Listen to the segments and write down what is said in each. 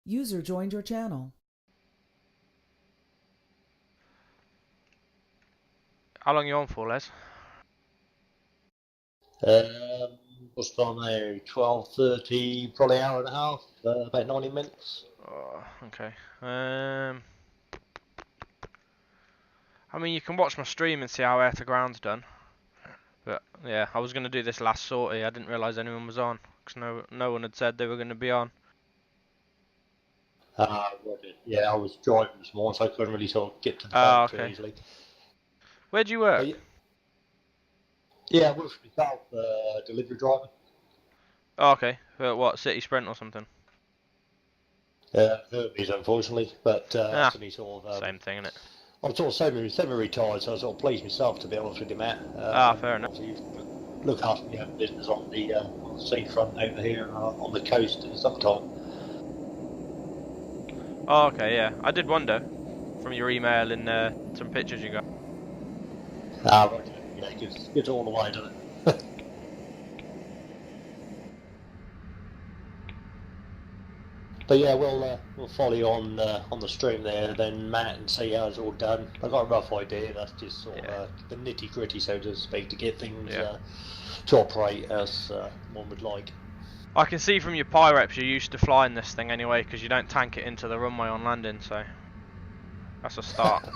User joined your channel. How long are you on for, Les? What's the time now? 12:30, probably hour and a half, about 90 minutes. Oh, okay. I mean, you can watch my stream and see how air to ground's done. But yeah, I was gonna do this last sortie. I didn't realise anyone was on because no one had said they were gonna be on. Yeah, I was driving this morning, so I couldn't really sort of get to the Ah, phone too okay. easily. Where do you work? Yeah, I work for myself, delivery driver. Oh, okay. What, City Sprint or something? Hermes, unfortunately, but that's only sort of. Same thing, innit? I'm sort of semi-retired, so I sort of pleased myself, to be honest with you, Matt. Fair enough. Obviously, look after your own business on the seafront over here on the coast in the summertime. Oh, okay, yeah. I did wonder from your email and some pictures you got. Right. Yeah, gets all the way, doesn't it? But yeah, we'll follow you on the stream there, then Matt, and see how it's all done. I've got a rough idea. That's just sort of the nitty gritty, so to speak, to get things to operate as one would like. I can see from your Pyreps you're used to flying this thing anyway, because you don't tank it into the runway on landing, so that's a start.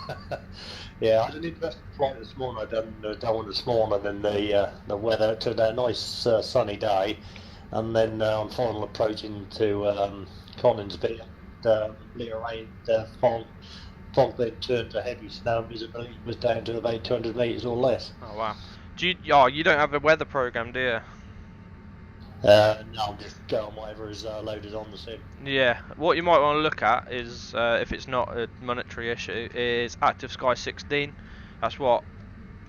Yeah, I had an interesting flight this morning. I done one this morning, and the weather turned out a nice sunny day, and then I'm finally approaching to Coningsby, and later rain, fog then turned to heavy snow. Visibility was down to about 200 metres or less. Oh wow. You don't have a weather program, do you? No, I'm just going whatever is loaded on the sim. Yeah, what you might want to look at is, if it's not a monetary issue, is Active Sky 16. That's what,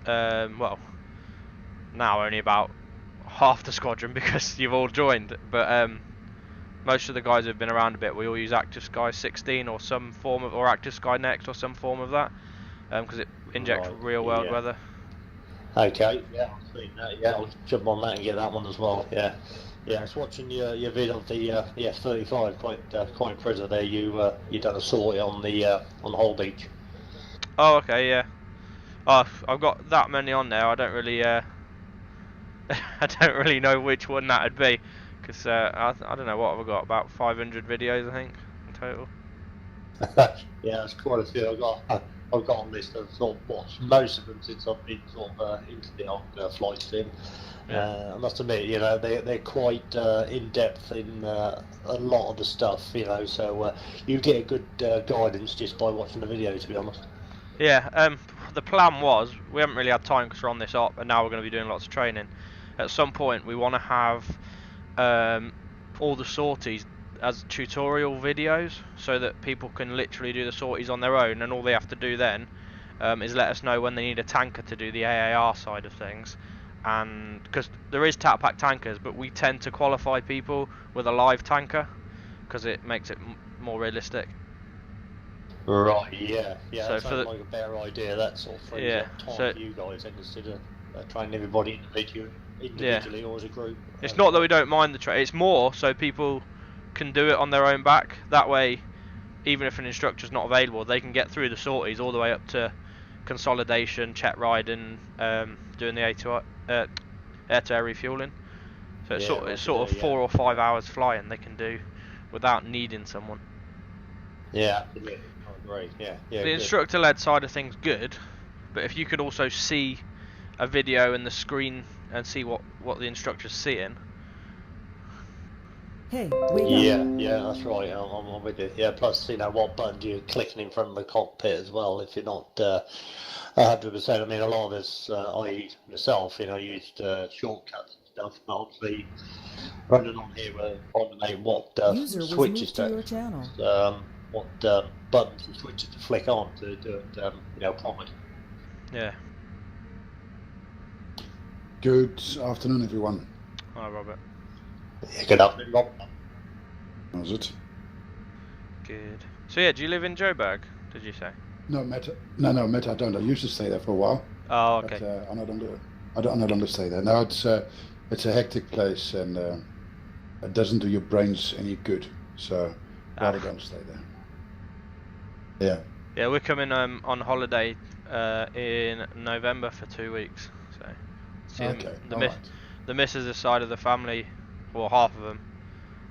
well, now only about half the squadron because you've all joined, but most of the guys who've been around a bit, we all use Active Sky 16 or some form of, or Active Sky Next or some form of that, because it injects real world weather. Okay, yeah, I've seen that. Yeah, I'll jump on that and get that one as well. Yeah, yeah. I was watching your vid of the F-35. Quite impressive there. You done a sortie on the whole beach. Oh, okay, yeah. I've got that many on there. I don't really I don't really know which one that'd be, because I don't know what I've got, about 500 videos I think in total. Yeah, that's quite a few. I've got a list of sort of watched most of them since I've been sort of into the old flight sim. I must admit, you know, they're quite in depth in a lot of the stuff, you know. So you get a good guidance just by watching the video, to be honest. Yeah. The plan was, we haven't really had time because we're on this op, and now we're going to be doing lots of training. At some point, we want to have all the sorties as tutorial videos, so that people can literally do the sorties on their own, and all they have to do then is let us know when they need a tanker to do the AAR side of things. And because there is TAC pack tankers, but we tend to qualify people with a live tanker because it makes it more realistic. Right, yeah. So that sounds like a better idea. That sort of frees up time for you guys instead of training everybody individually or as a group. It's not that we don't mind the train, it's more so people can do it on their own back. That way, even if an instructor's not available, they can get through the sorties all the way up to consolidation, check riding, doing the air-to-air refueling. So it's sort of 4 or 5 hours flying they can do without needing someone. Yeah, absolutely. I agree. Yeah. The instructor-led side of things good, but if you could also see a video in the screen and see what the instructor's seeing. Hey, yeah, that's right. I'm with you. Yeah, plus, you know, what button you're clicking in front of the cockpit as well. If you're not 100%, I mean, a lot of us, I myself, you know, used shortcuts and stuff. But obviously, running on here, we're finding what switches what buttons and switches to flick on to do it, you know, properly. Yeah. Good afternoon, everyone. Hi, Robert. Yeah, good afternoon, Rob. How's it? Good. So yeah, do you live in Joburg? Did you say? No, Matt, I don't. I used to stay there for a while. Oh, okay. But I'm no longer stay there. Now it's a hectic place and it doesn't do your brains any good. So Rather don't stay there. Yeah. Yeah, we're coming on holiday in November for 2 weeks. So, see Okay. the missus' side of the family, or half of them,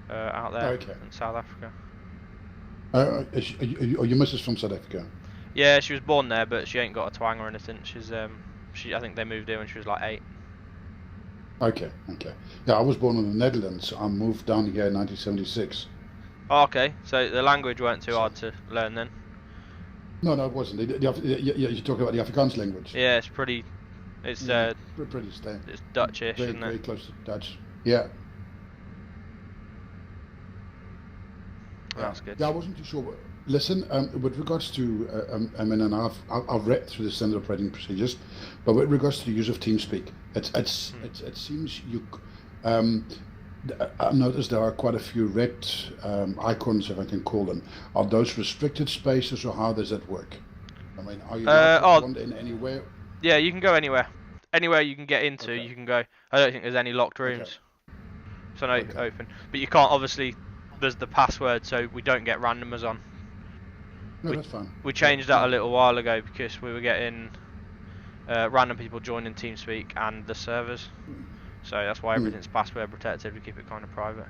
out there Okay. in South Africa. Are your missus from South Africa? Yeah, she was born there, but she ain't got a twang or anything. She's I think they moved here when she was like 8. Okay. Yeah, I was born in the Netherlands. I moved down here in 1976. Oh, okay, so the language weren't too hard to learn then. No, it wasn't. You're talking about the Afrikaans language. Yeah, it's pretty. It's pretty standard. It's Dutchish, very, isn't it? Very close to Dutch. Yeah. That's good. Yeah, I wasn't too sure. Listen, with regards to, and I've read through the standard operating procedures, but with regards to the use of TeamSpeak, it seems you. I noticed there are quite a few red icons, if I can call them. Are those restricted spaces, or how does that work? I mean, are you allowed in anywhere? Yeah, you can go anywhere. Anywhere you can get into, you can go. I don't think there's any locked rooms. So no, open. But you can't, obviously, there's the password, so we don't get randomers on. No, that's fine. We changed that a little while ago because we were getting random people joining TeamSpeak and the servers. So that's why everything's password protected. We keep it kind of private.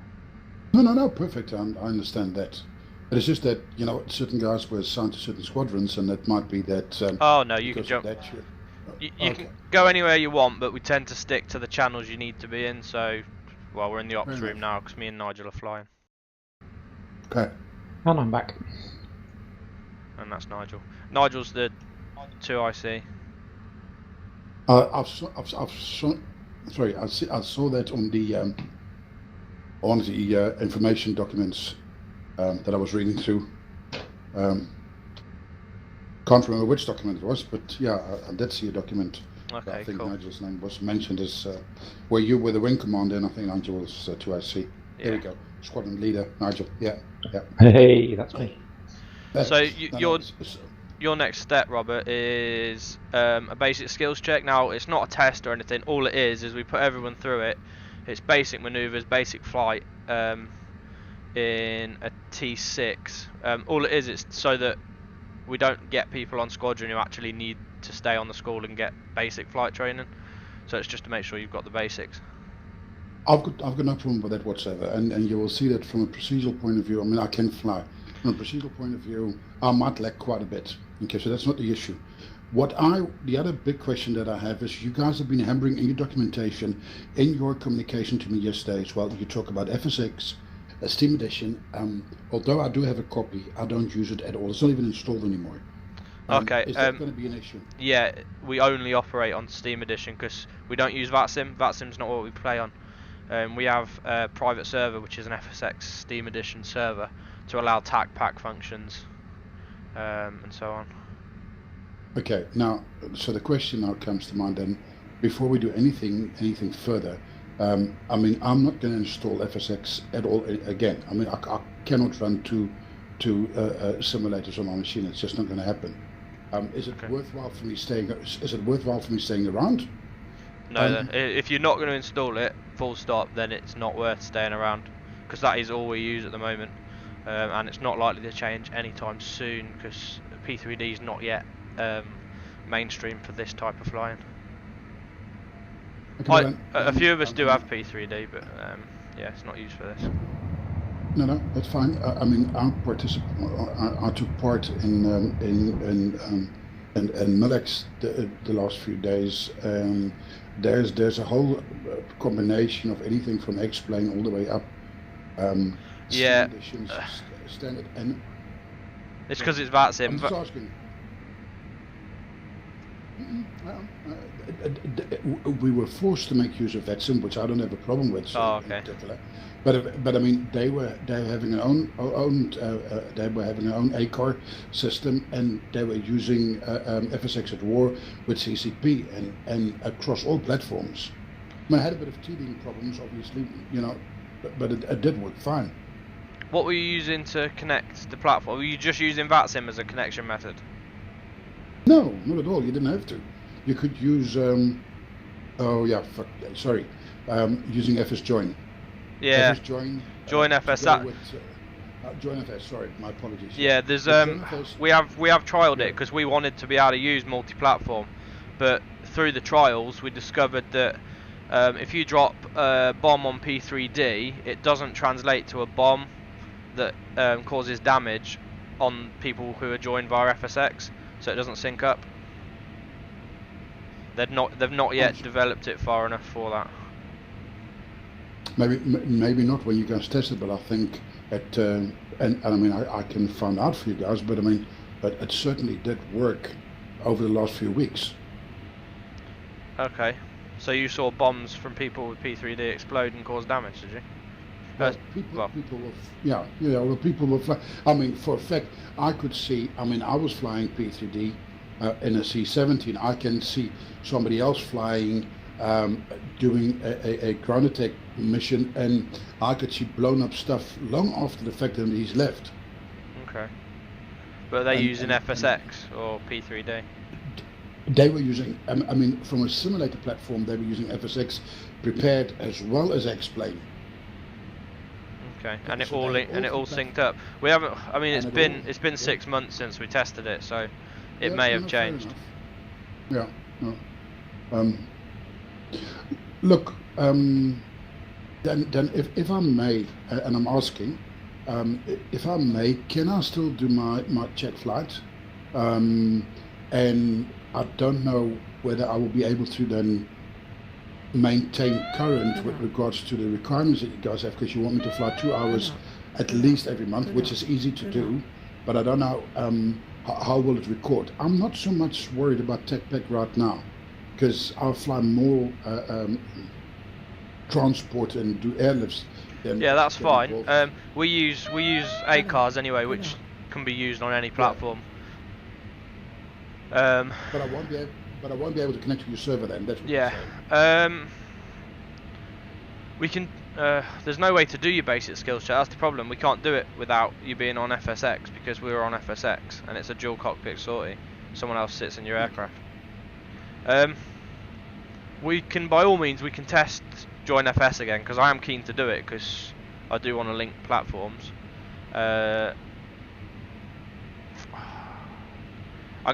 No, perfect. I understand that. But it's just that, certain guys were assigned to certain squadrons, and it might be that... oh, no, you can jump. You can go anywhere you want, but we tend to stick to the channels you need to be in. So, well, we're in the ops room now because me and Nigel are flying. Okay. And I'm back. And that's Nigel. Nigel's the 2IC. I saw that on the information documents that I was reading through. Can't remember which document it was, but yeah, I did see a document. Okay, I think cool. Nigel's name was mentioned as where you were the wing commander, and I think Nigel was 2IC. Yeah. There we go. Squadron leader, Nigel. Yeah. Hey, that's me. So your next step, Robert, is a basic skills check. Now, it's not a test or anything. All it is we put everyone through it. It's basic manoeuvres, basic flight in a T6. All it is, it's so that we don't get people on squadron who actually need to stay on the school and get basic flight training. So it's just to make sure you've got the basics. I've got no problem with that whatsoever, and you will see that from a procedural point of view. I mean, I can fly. From a procedural point of view, I might lack quite a bit. Okay, so that's not the issue. The other big question that I have is, you guys have been hammering in your documentation, in your communication to me yesterday as well. You talk about Fsx, Steam Edition. Although I do have a copy, I don't use it at all. It's not even installed anymore. Okay. Is that going to be an issue? Yeah, we only operate on Steam Edition because we don't use VATSIM. VATSIM's not what we play on. We have a private server, which is an Fsx Steam Edition server, to allow TAC pack functions and so on. Okay, now, so the question now comes to mind then, before we do anything further, I mean, I'm not going to install Fsx at all again. I mean, I cannot run two simulators on my machine. It's just not going to happen. Is it worthwhile for me staying? Is it worthwhile for me staying around? No, then if you're not going to install it, full stop, then it's not worth staying around, because that is all we use at the moment, and it's not likely to change anytime soon because P3D is not yet mainstream for this type of flying. Okay, a few of us do have P3D, but yeah, it's not used for this. No, that's fine. I mean, I took part in Millex the last few days. There's a whole combination of anything from X-plane all the way up. Yeah. Standard and. It's because it's VATSIM. I'm just asking. We were forced to make use of VATSIM, which I don't have a problem with. Oh, okay. In particular. But I mean, they were having their own ACAR system, and they were using Fsx at War with CCP and across all platforms. I had a bit of teething problems, obviously, but it did work fine. What were you using to connect the platform? Were you just using VATSIM as a connection method? No, not at all. You didn't have to. You could use using FS Join. Yeah. FS Join. Join FS. Join FS. Sorry, my apologies. Yeah, there's Join FS, we have trialed Yeah. it because we wanted to be able to use multi-platform, but through the trials we discovered that if you drop a bomb on P3D, it doesn't translate to a bomb that causes damage on people who are joined via FSX, so it doesn't sync up. They've not yet developed it far enough for that. maybe not when you guys test it, but I think and I mean I can find out for you guys, but I mean, but it certainly did work over the last few weeks. Okay, so you saw bombs from people with P3D explode and cause damage, did you? Well, people were, well, people were flying. I mean, for a fact, I could see. I mean, I was flying P3D in a C-17. I can see somebody else flying, doing a ground attack mission, and I could see blown up stuff long after the fact that he's left. Okay, but are they using FSX or P3D? They were using. I mean, from a simulator platform, they were using FSX prepared as well as X-Plane. Okay, and So it all synced up. We haven't. I mean, it's been 6 months since we tested it, so it may have changed. Yeah. No. Look. Then if I may, and I'm asking, if I may, can I still do my check flight? And I don't know whether I will be able to then maintain current with regards to the requirements that you guys have, because you want me to fly 2 hours at least every month, which is easy to do, but I don't know how will it record. I'm not so much worried about TechPack right now, because I'll fly more transport and do airlifts. Yeah, that's fine. We use ACARs anyway, which can be used on any platform. But I won't be able to connect to your server then. That's what yeah. We can. There's no way to do your basic skills check. That's the problem. We can't do it without you being on FSX, because we're on FSX and it's a dual cockpit sortie. Someone else sits in your aircraft. We can, by all means, we can test join FS again, because I am keen to do it, because I do want to link platforms. I'm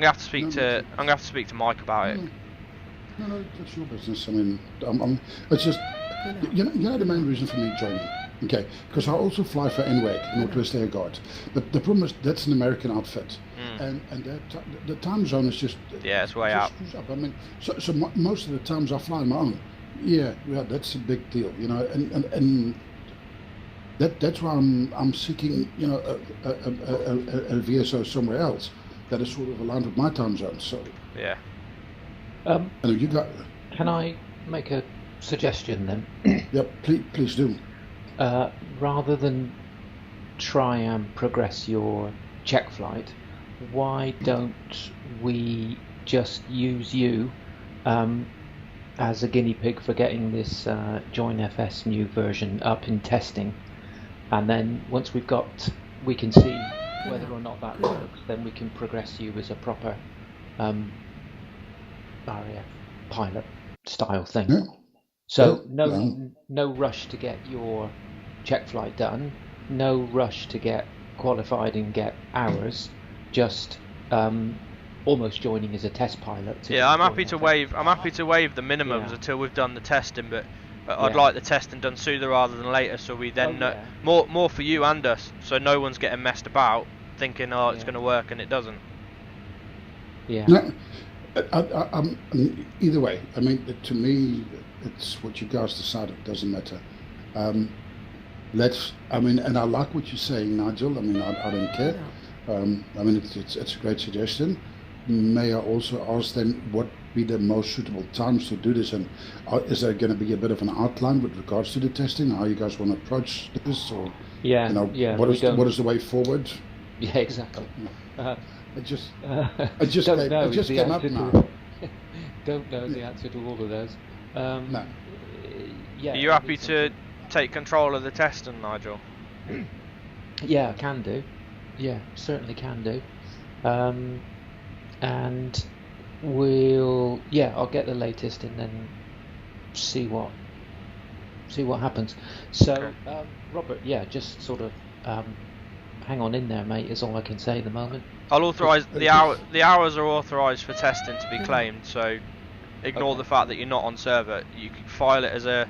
gonna have to speak to Mike about it. No, that's your business. I mean, it's just you know the main reason for me joining, okay? Because I also fly for NWAG, Northwest Air Guard. But the problem is that's an American outfit, and the time zone is just it's way out. I mean, so most of the times I fly on my own. Yeah, that's a big deal, you know, and that's why I'm seeking, you know, a VSO somewhere else that is sort of aligned with my time zone. So yeah. You got. Can I make a suggestion then? Yep, please do. Rather than try and progress your check flight, why don't we just use you as a guinea pig for getting this Join FS new version up in testing, and then once we can see whether or not that works, then we can progress you as a proper RAF pilot style thing. Yeah. So no rush to get your check flight done, no rush to get qualified and get hours, just almost joining as a test pilot. Yeah, I'm happy to waive the minimums until we've done the testing, but I'd like the testing done sooner rather than later, so we then more for you and us, so no one's getting messed about thinking it's going to work and it doesn't. Yeah. No, I'm either way. I mean, to me, it's what you guys decide. It doesn't matter. I mean, and I like what you're saying, Nigel. I mean, I don't care. I mean, it's a great suggestion. May I also ask then what be the most suitable times to do this, and is there going to be a bit of an outline with regards to the testing, how you guys want to approach this, or what is the way forward? Yeah, exactly. I just came up now. Don't know the answer to all of those. No. Yeah. Are you happy to take control of the testing, Nigel? Yeah, I can do. Yeah, certainly can do. And I'll get the latest and then see what happens. So, Robert, just sort of hang on in there, mate, is all I can say at the moment. I'll authorise the hours are authorised for testing to be claimed, so ignore the fact that you're not on server. You can file it as a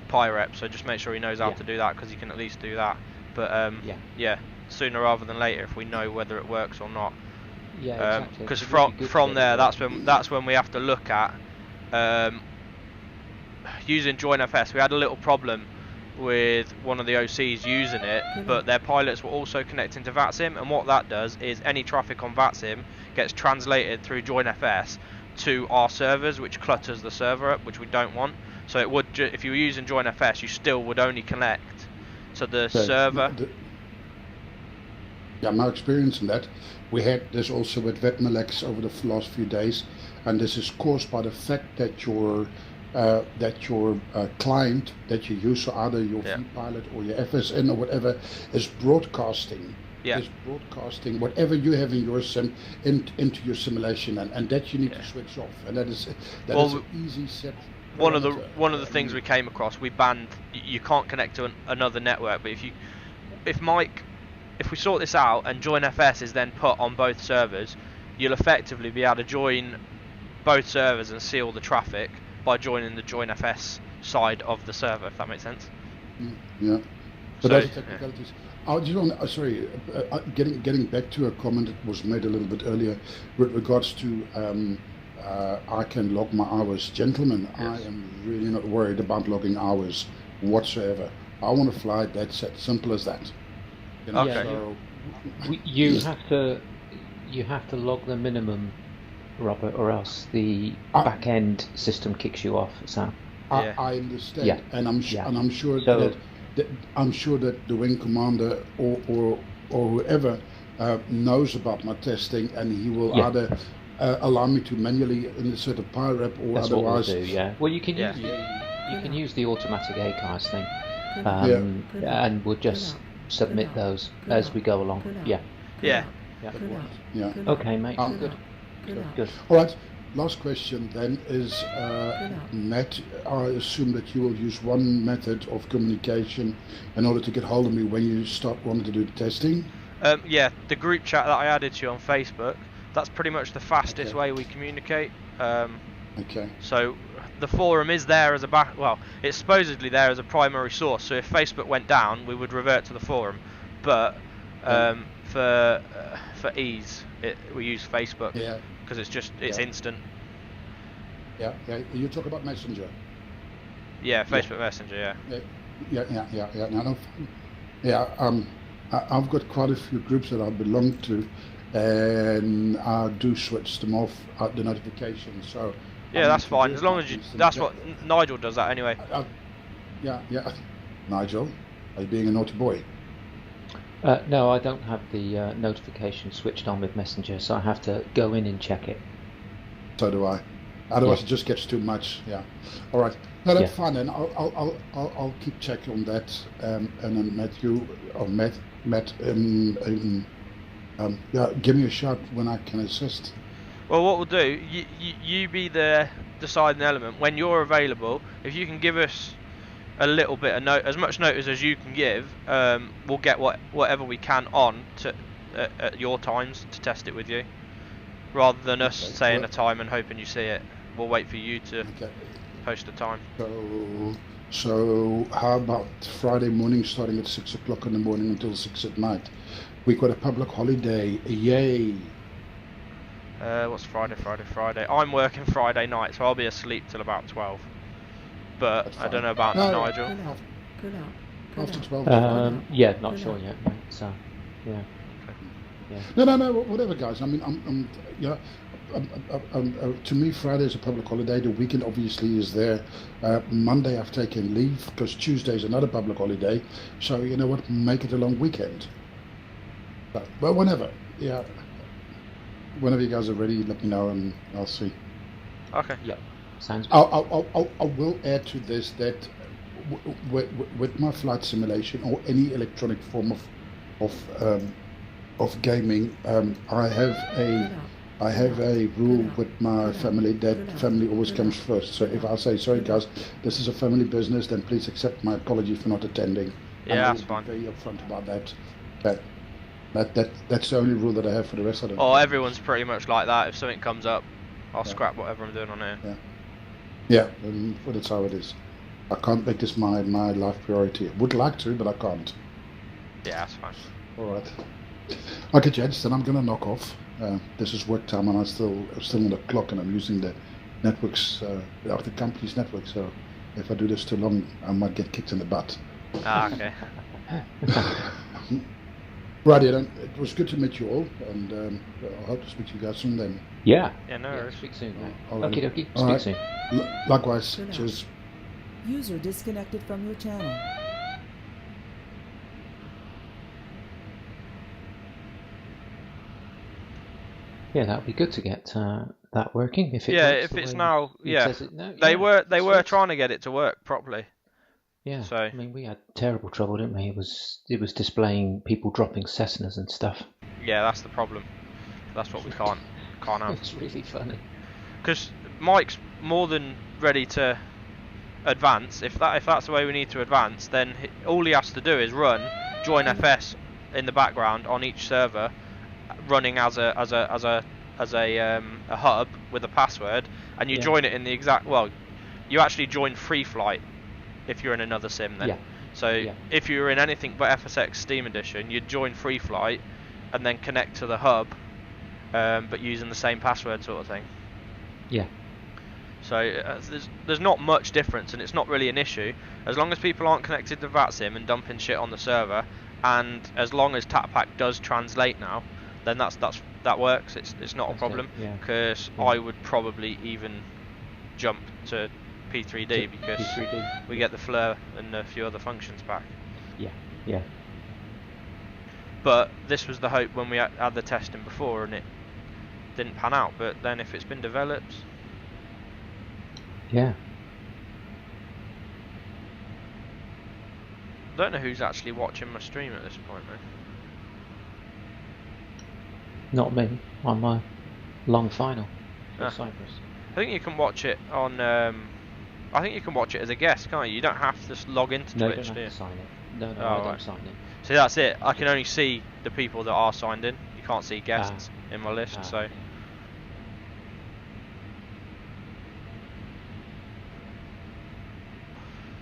PyRep, so just make sure he knows how to do that, because he can at least do that. But yeah, sooner rather than later, if we know whether it works or not. Yeah, exactly. Because from there, that's when we have to look at using JoinFS. We had a little problem with one of the OCs using it, but their pilots were also connecting to VATSIM, and what that does is any traffic on VATSIM gets translated through JoinFS to our servers, which clutters the server up, which we don't want. So it would, if you were using JoinFS, you still would only connect to the server. Yeah, my experience in that, we had this also with Wetmelex over the last few days, and this is caused by the fact that your client that you use, so either your vPilot or your FSN or whatever, is broadcasting. Is broadcasting whatever you have in your sim into your simulation, and that you need to switch off, and that is an easy set. One of the things we came across, we banned. You can't connect to another network, but if we sort this out and JoinFS is then put on both servers, you'll effectively be able to join both servers and see all the traffic by joining the JoinFS side of the server, if that makes sense. Yeah. But those are technicalities. Getting back to a comment that was made a little bit earlier with regards to I can log my hours. Gentlemen, I am really not worried about logging hours whatsoever. I want to fly, that's it. Simple as that. You know, okay. So you have to log the minimum, Robert, or else the back end system kicks you off, Sam. I understand, and I'm sure that the wing commander or whoever knows about my testing, and he will either allow me to manually insert a PyRep or That's otherwise. What we'll do, yeah. Well, you can use the automatic ACARS thing, and we'll just submit those as we go along. Yeah. Okay, mate. Good. All right. Last question then is, Matt, I assume that you will use one method of communication in order to get hold of me when you start wanting to do the testing? The group chat that I added to you on Facebook, that's pretty much the fastest way we communicate. So the forum is there as it's supposedly there as a primary source, so if Facebook went down, we would revert to the forum. But for ease, we use Facebook. Because it's instant. Yeah. You talk about Messenger. Yeah, Facebook Messenger. I've got quite a few groups that I belong to, and I do switch them off the notifications. So that's fine. As long as that's what Nigel does that anyway. Nigel, are you being a naughty boy? No, I don't have the notification switched on with Messenger, so I have to go in and check it. So do I. Otherwise, it just gets too much. Yeah. All right. No, that's fine. Then I'll keep checking on that. And then Matthew or Matt, give me a shout when I can assist. Well, what we'll do, you be the deciding element when you're available. If you can give us a little bit of as much notice as you can give, we'll get whatever we can on at your times to test it with you, rather than us saying a time and hoping you see it. We'll wait for you to post a time. So how about Friday morning, starting at 6 o'clock in the morning until 6 at night? We've got a public holiday. Yay! What's Friday? I'm working Friday night, so I'll be asleep till about 12. But I don't know about Nigel. After 12. Not sure yet, mate. So, yeah. No, whatever, guys. I mean, to me, Friday is a public holiday. The weekend obviously is there. Monday I've taken leave because Tuesday is another public holiday. So you know what? Make it a long weekend. But whenever, whenever you guys are ready, let me know and I'll see. Okay. Yeah. Sounds good. I will add to this that with my flight simulation or any electronic form of gaming, I have a rule with my family that family always comes first. So if I say, sorry guys, this is a family business, then please accept my apology for not attending. Yeah, that's fine. Very upfront about that. Okay. That's the only rule that I have for the rest of them. Oh, everyone's pretty much like that. If something comes up, I'll Yeah. scrap whatever I'm doing on here. Yeah, well, that's how it is. I can't make this my life priority. I would like to, but I can't. Yeah, that's fine. All right. Okay, gents, then I'm gonna knock off. This is work time, and I'm still on the clock, and I'm using the networks, the company's network. So if I do this too long, I might get kicked in the butt. Ah, okay. Right, then. It was good to meet you all, and I hope to speak to you guys soon. Then. Yeah. Yeah, no worries. Speak soon, mate. All right. Okie dokie. All Speak right. soon. Likewise. Good night. Cheers. User disconnected from your channel. Yeah, that would be good to get that working. If it Yeah, works if the it's way now, it yeah. says it now. They Yeah, were sweet. trying to get it to work properly. Yeah. So- I mean, we had terrible trouble, didn't we? It was displaying people dropping Cessnas and stuff. Yeah, that's the problem. That's what we can't have. It's really funny. Because Mike's more than ready to advance. If that's the way we need to advance, then all he has to do is run join FS in the background on each server, running as a hub with a password, and you join it in the exact. Well, you actually join free flight if you're in another sim then. Yeah. So if you were in anything but Fsx Steam Edition, you'd join free flight and then connect to the hub, but using the same password sort of thing. Yeah. So there's not much difference, and it's not really an issue as long as people aren't connected to VATSIM and dumping shit on the server, and as long as TAPAC does translate now, then that works. It's not a problem, because I would probably even jump to P3D because P3D. we get the FLIR and a few other functions back. Yeah. But this was the hope when we had the testing before, and it didn't pan out. But then if it's been developed, Yeah. I don't know who's actually watching my stream at this point, though. Not me. On my long final for Ah. Cyprus. I think you can watch it on. I think you can watch it as a guest, can't you? You don't have to just log into No, you Twitch, don't do you? have to sign it. No, Oh, I don't right. sign it. So that's it. I can only see the people that are signed in. You can't see guests in my list. So Okay.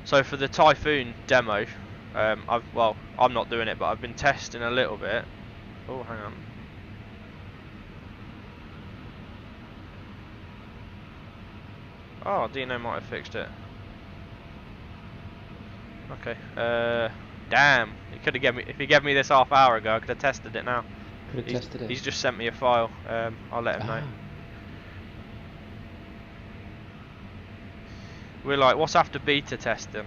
So for the Typhoon demo, I'm not doing it, but I've been testing a little bit. Oh, hang on. Oh, Dino might have fixed it. Okay. Damn. He could have given me. If he gave me this half hour ago, I could have tested it now. Could have tested it. He's just sent me a file. I'll let him know. We're like, what's after beta testing?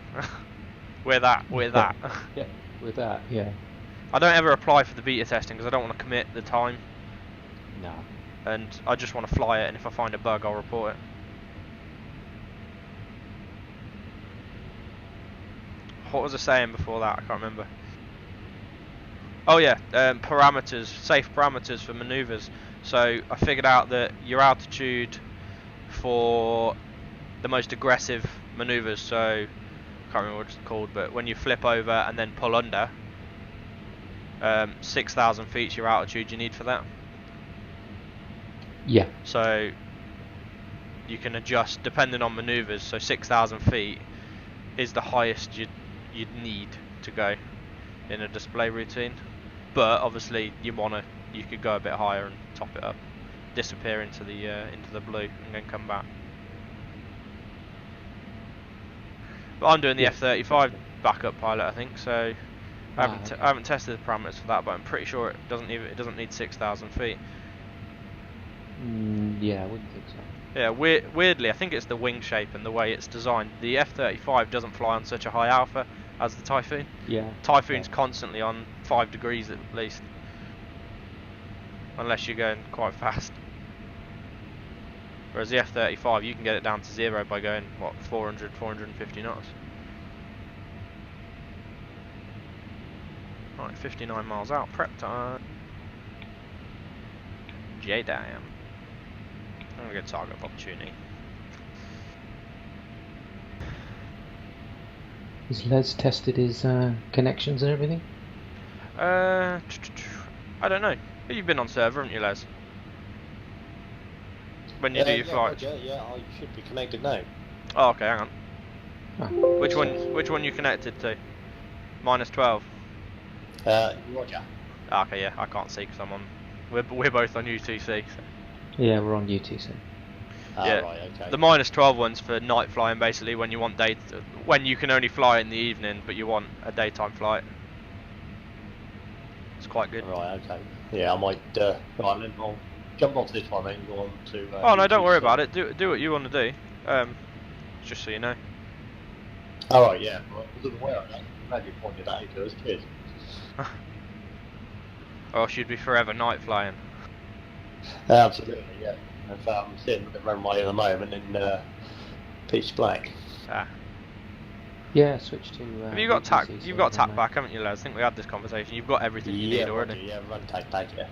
With that. Yeah, with that, yeah. I don't ever apply for the beta testing because I don't want to commit the time, No. and I just want to fly it, and if I find a bug I'll report it. What was I saying before that? I can't remember. Oh yeah, parameters, safe parameters for manoeuvres. So I figured out that your altitude for the most aggressive manoeuvres, so I can't remember what it's called, but when you flip over and then pull under, 6,000 feet is your altitude you need for that. Yeah. So you can adjust depending on manoeuvres. So 6,000 feet is the highest you'd need to go in a display routine. But obviously you could go a bit higher and top it up, disappear into the blue, and then come back. But I'm doing the F-35 backup pilot, I think. So I haven't tested the parameters for that, but I'm pretty sure it doesn't need 6,000 feet. Yeah, I wouldn't think so. Yeah, weirdly, I think it's the wing shape and the way it's designed. The F-35 doesn't fly on such a high alpha as the Typhoon. Yeah. Typhoon's constantly on 5 degrees at least, unless you're going quite fast. Whereas the F-35, you can get it down to 0 by going, 450 knots. Right, 59 miles out, prep time. J-Dam. I'm going to get target opportunity. Has Les tested his connections and everything? I don't know. You've been on server, haven't you, Les? When you do your yeah, flights. Roger, yeah, I should be connected now. Oh, okay, hang on. Oh, Which so- one? Which one you connected to? -12. Roger. Ah, okay, yeah, I can't see because I'm on. We're both on UTC. So. Yeah, we're on UTC. Yeah. Right, okay. The -12 one's for night flying, basically when you want when you can only fly in the evening, but you want a daytime flight. It's quite good. Right, okay. Yeah, I might. Right, then I'll jump onto this one then and go on to. Oh no, don't worry UTC. about it. Do what you want to do. Just so you know. All right, yeah. Well, I wasn't aware of that. Glad you pointed that out to us. Cheers. Or else you'd be forever night flying. Absolutely, yeah. If I'm sitting with the runway at the moment in pitch black. Ah. Yeah, switch to. Have you got tack? UTC, You've so got tack then, back, haven't you, Les? I think we had this conversation. You've got everything you Yeah, need already. Roger, yeah, run tack back, yeah.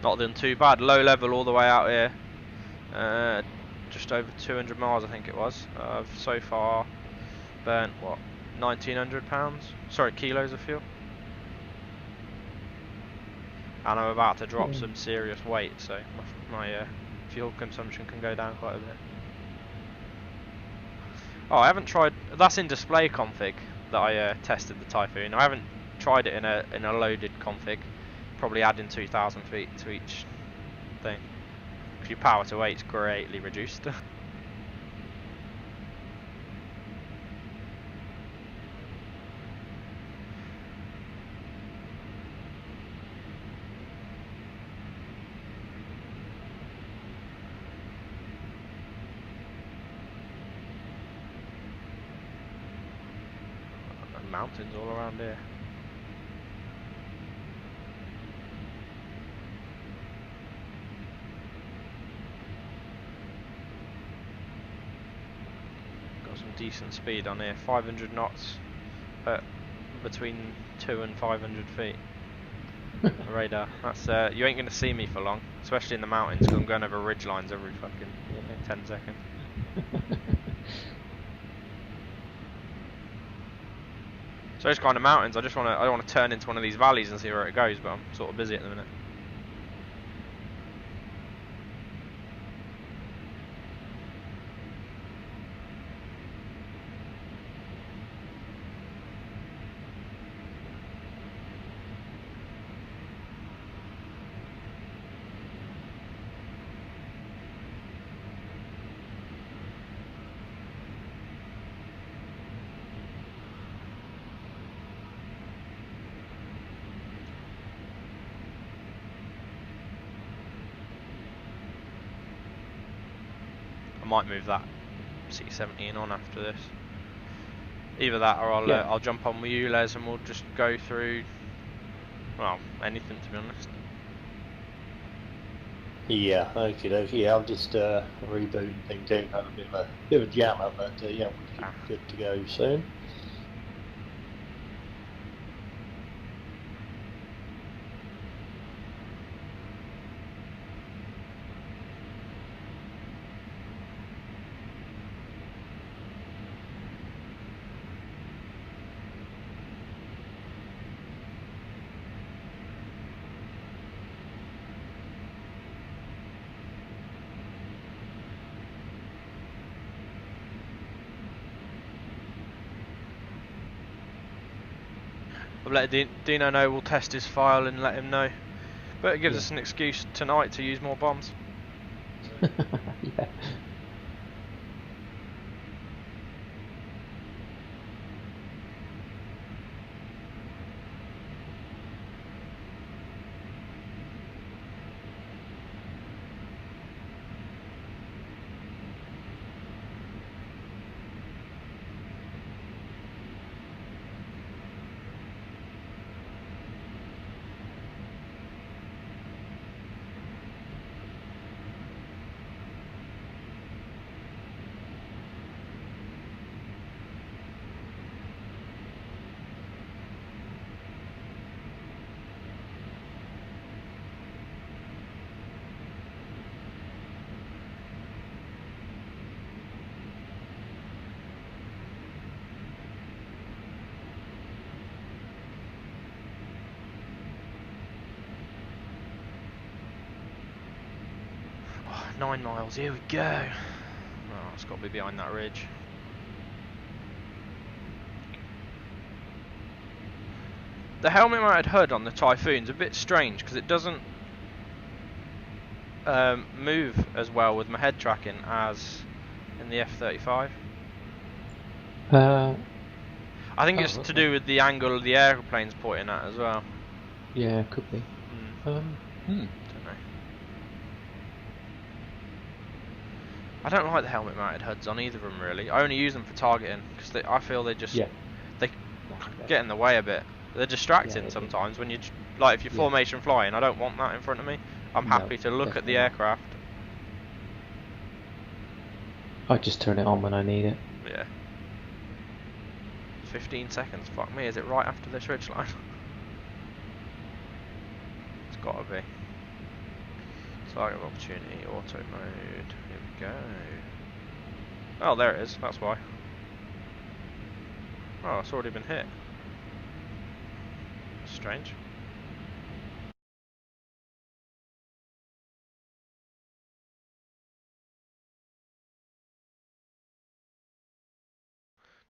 Not doing too bad. Low level all the way out here. Just over 200 miles, I think it was. I've so far burnt what, £1,900? Sorry, kilos of fuel. And I'm about to drop some serious weight, so my fuel consumption can go down quite a bit. Oh, I haven't tried. That's in display config that I tested the Typhoon. I haven't tried it in a loaded config. Probably adding 2,000 feet to each thing. If your power to weight's greatly reduced. And mountains all around here. Some decent speed on here, 500 knots at between 2 and 500 feet. Radar. That's you ain't gonna see me for long, especially in the mountains, because I'm going over ridge lines every fucking 10 seconds. So those kind of mountains, I don't want to turn into one of these valleys and see where it goes, but I'm sort of busy at the minute. I might move that C-17 on after this. Either that, or I'll jump on with you, Les, and we'll just go through. Well, anything to be honest. Yeah, okie dokie. Yeah, I'm just rebooting things out. Had a bit of a jammer, but yeah, we're good to go soon. I've let Dino know we'll test his file and let him know. But it gives us an excuse tonight to use more bombs. Yeah. 9 miles, here we go. Oh, it's got to be behind that ridge. The helmet mounted HUD on the Typhoon's a bit strange because it doesn't move as well with my head tracking as in the F-35. I think it's to do with the angle the aeroplane's pointing at as well. Yeah, could be. Don't know. I don't like the helmet mounted HUDs on either of them really. I only use them for targeting because I feel they just they get in the way a bit. They're distracting sometimes when you like if you're formation flying. I don't want that in front of me. I'm happy to look at the aircraft. I just turn it on when I need it. Yeah. 15 seconds. Fuck me. Is it right after this ridgeline? It's gotta be. Target of opportunity, auto mode. Here we go. Oh, there it is. That's why. Oh, it's already been hit. Strange.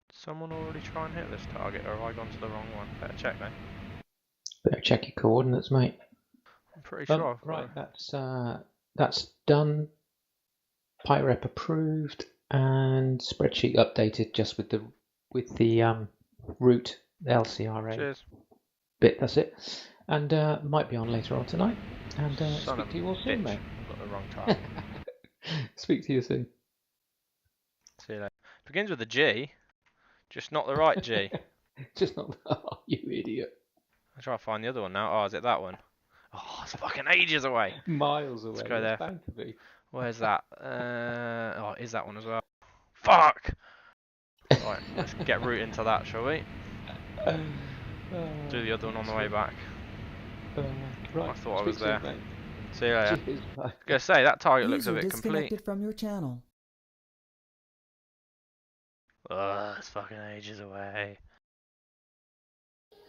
Did someone already try and hit this target, or have I gone to the wrong one? Better check then. Better check your coordinates, mate. I'm pretty sure. Right, that's done. PyRep approved and spreadsheet updated just with the route LCRA Cheers. bit. That's it. And might be on later on tonight. And speak to you all soon, mate. I've got the wrong target. Speak to you soon. See you later. Begins with a G, just not the right G. Just not. Oh, you idiot. I'll try to find the other one now. Oh, is it that one? Oh, it's fucking ages away. Miles away. Let's go there. Bound to be. Where's that? Oh, is that one as well? Fuck! Right, let's get route into that, shall we? Do the other one on the way back. Right. I thought I was there. Soon, See you later. cheers, bye. I was gonna say, that target looks a User bit complete. disconnected from your channel. Oh, it's fucking ages away.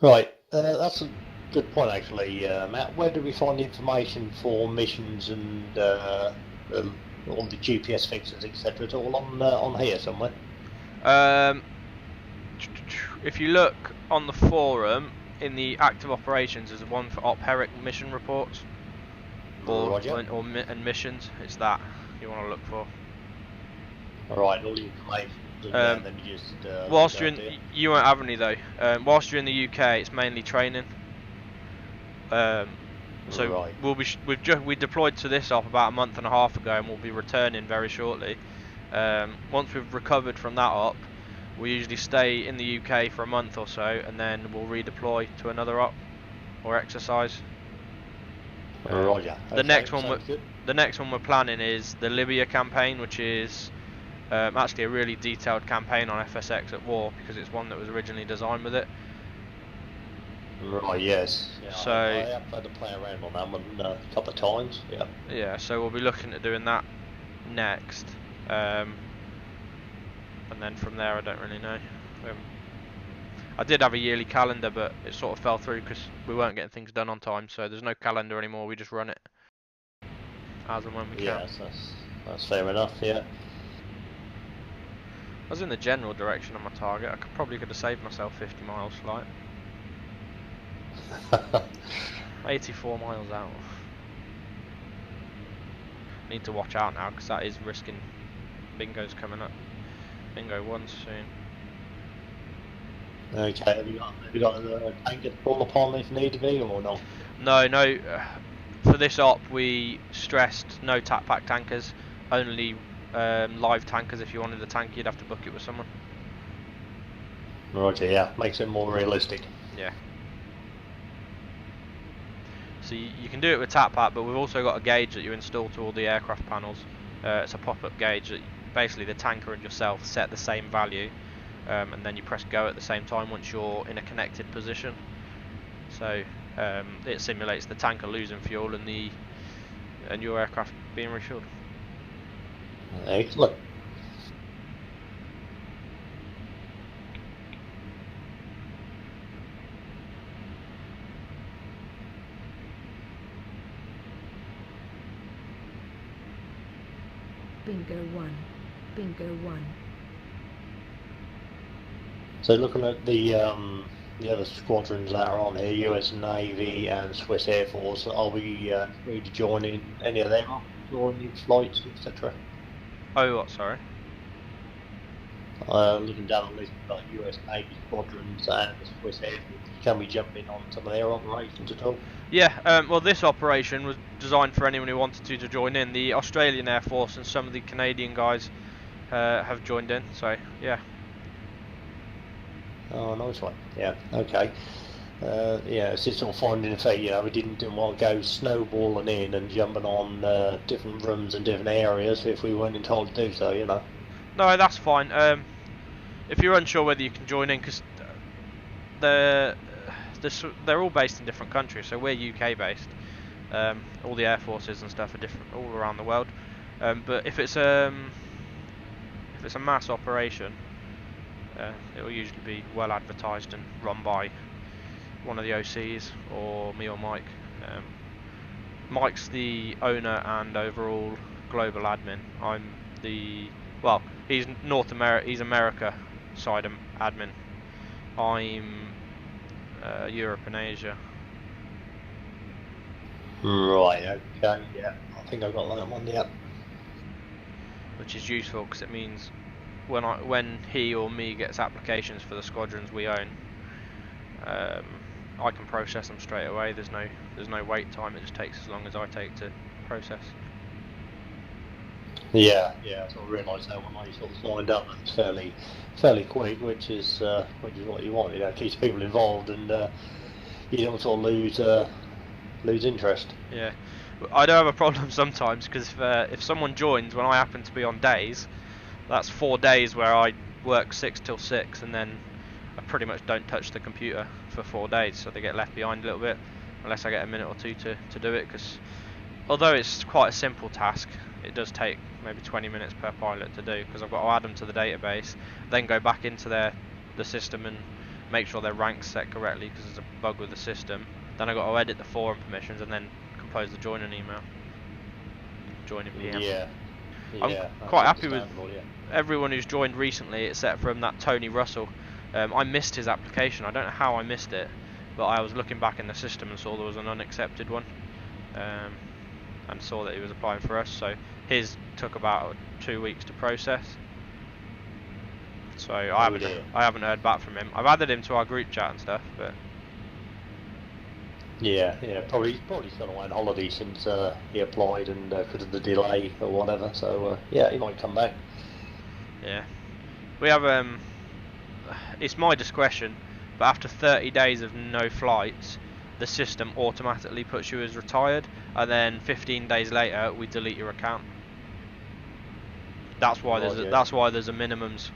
Right, that's a good point actually, Matt. Where do we find the information for missions and all the GPS fixes, etc.? It's all on here somewhere. If you look on the forum, in the active operations, there's one for Herrick mission reports, and missions. It's that you want to look for. Right, all the information. And then you just, whilst you're in, you won't have any though. Whilst you're in the UK, it's mainly training. So right. we deployed to this op about a month and a half ago, and we'll be returning very shortly. Once we've recovered from that op, we usually stay in the UK for a month or so, and then we'll redeploy to another op or exercise. Roger. The next one we're planning is the Libya campaign, which is actually a really detailed campaign on Fsx at war, because it's one that was originally designed with it. Right, yes. Yeah, so I have had to play around on that one a couple of times. Yeah. Yeah, so we'll be looking at doing that next, and then from there I don't really know. I did have a yearly calendar, but it sort of fell through because we weren't getting things done on time. So there's no calendar anymore. We just run it as and when we can. Yes, that's fair enough. Yeah. I was in the general direction of my target. I probably could have saved myself 50 miles flight. 84 miles out. Need to watch out now because that is risking. Bingo's coming up. Bingo 1 soon. Okay, have you got a tanker to call upon if need be or not? No. For this op, we stressed no TAC pack tankers, only live tankers. If you wanted a tank, you'd have to book it with someone. Roger, yeah, makes it more realistic. Yeah. So you can do it with TAC pack, but we've also got a gauge that you install to all the aircraft panels. It's a pop-up gauge that basically the tanker and yourself set the same value. And then you press go at the same time once you're in a connected position. So it simulates the tanker losing fuel and your aircraft being refueled. Excellent. Bingo 1. Bingo 1. So looking at the other squadrons that are on here, US Navy and Swiss Air Force, are we free to join in any of them or any flights, etc.? Oh, what? Sorry. Looking down the list, we've got US Navy squadrons and the Swiss Air Force. Can we jump in on some of their operations at all? Yeah. Well, this operation was designed for anyone who wanted to join in. The Australian Air Force and some of the Canadian guys have joined in. So yeah. Oh, nice one. Yeah. Okay. Yeah, it's just sort of finding a fate. We didn't want to go snowballing in and jumping on different rooms and different areas if we weren't told to do so. No, that's fine. If you're unsure whether you can join in, because they're all based in different countries, so we're UK based. All the air forces and stuff are different all around the world. But if it's a mass operation, it will usually be well advertised and run by one of the OCs or me or Mike. Mike's the owner and overall global admin. I'm he's North America. He's America side admin. I'm Europe and Asia. Right. Okay. Yeah. I think I've got that one. Yeah. Which is useful because it means when he or me gets applications for the squadrons we own, I can process them straight away. There's no wait time. It just takes as long as I take to process. Yeah. So I realised that when I sort of signed up, it's fairly quick, which is what you want. It keeps people involved, and you don't sort of lose interest. Yeah, I do have a problem sometimes because if someone joins when I happen to be on days, that's 4 days where I work 6 till 6, and then I pretty much don't touch the computer for 4 days, so they get left behind a little bit unless I get a minute or two to do it. Because although it's quite a simple task, it does take maybe 20 minutes per pilot to do, because I've got to add them to the database, then go back into the system and make sure their rank's set correctly because there's a bug with the system. Then I've got to edit the forum permissions and then compose the joining email. Joining PM. Yeah. I'm quite happy with everyone who's joined recently, except from that Tony Russell. I missed his application. I don't know how I missed it, but I was looking back in the system and saw there was an unaccepted one, and saw that he was applying for us. So his took about 2 weeks to process. So I haven't heard back from him. I've added him to our group chat and stuff, but yeah, probably still away on holiday since he applied and because of the delay or whatever. So yeah, he might come back. Yeah, we have it's my discretion, but after 30 days of no flights, the system automatically puts you as retired, and then 15 days later we delete your account. That's why there's a minimums